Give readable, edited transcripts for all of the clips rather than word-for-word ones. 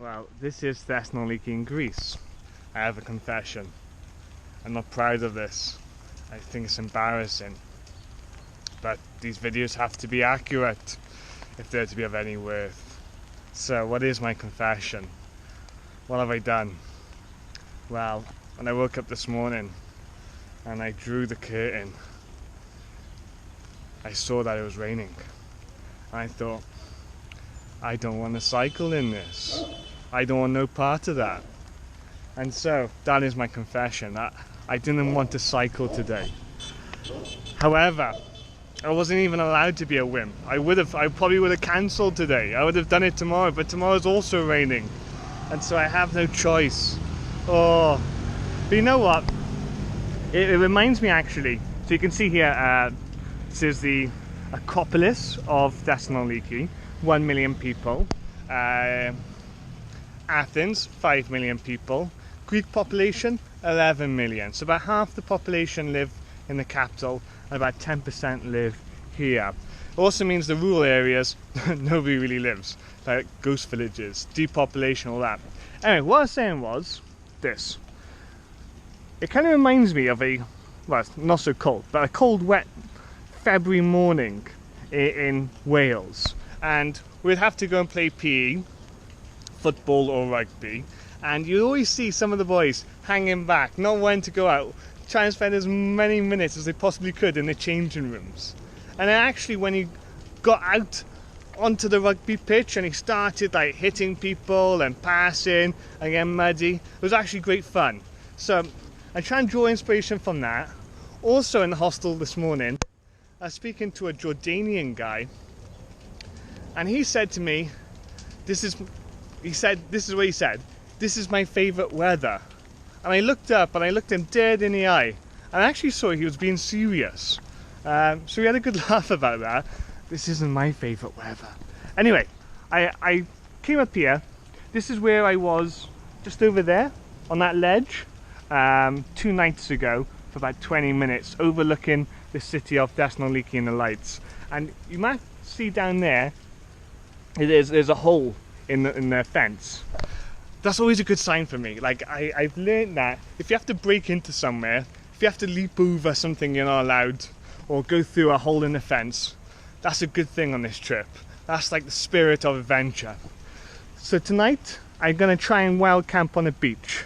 Well, this is Thessanoliki in Greece. I have a confession. I'm not proud of this. I think it's embarrassing. But these videos have to be accurate if they're to be of any worth. So, what is my confession? What have I done? Well, when I woke up this morning and I drew the curtain, I saw that it was raining. I thought, I don't want to cycle in this. I don't want no part of that. And so, that is my confession. I didn't want to cycle today. However, I wasn't even allowed to be a wimp. I probably would have cancelled today. I would have done it tomorrow, but tomorrow's also raining. And so I have no choice. Oh, but you know what? It reminds me actually. So you can see here, this is the Acropolis of Thessanoliki, 1 million people. Athens, 5 million people. Greek population, 11 million. So about half the population live in the capital and about 10% live here. It also means the rural areas, nobody really lives. Like ghost villages, depopulation, all that. Anyway, what I was saying was this. It kind of reminds me of well, it's not so cold, but a cold, wet February morning in Wales. And we'd have to go and play PE, football or rugby. And you always see some of the boys hanging back, not wanting to go out, trying to spend as many minutes as they possibly could in the changing rooms. And then actually when he got out onto the rugby pitch and he started like hitting people and passing and getting muddy, it was actually great fun. So I try and draw inspiration from that. Also in the hostel this morning, I was speaking to a Jordanian guy, and he said to me, this is what he said, "This is my favourite weather." And I looked up and I looked him dead in the eye, and I actually saw he was being serious. So we had a good laugh about that. This isn't my favourite weather. Anyway, I came up here. This is where I was just over there on that ledge 2 nights ago for about 20 minutes, overlooking the city of Thessanoliki and the lights. And you might see down there, there's a hole in the fence. That's always a good sign for me. Like I've learned that if you have to break into somewhere, if you have to leap over something you're not allowed, or go through a hole in the fence, that's a good thing on this trip. That's like the spirit of adventure. So tonight, I'm gonna try and wild camp on a beach.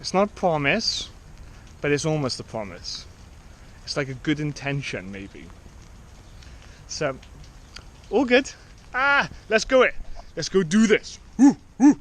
It's not a promise, but it's almost a promise. It's like a good intention, maybe. So, all good. Let's go it. Let's go do this. Woo, woo.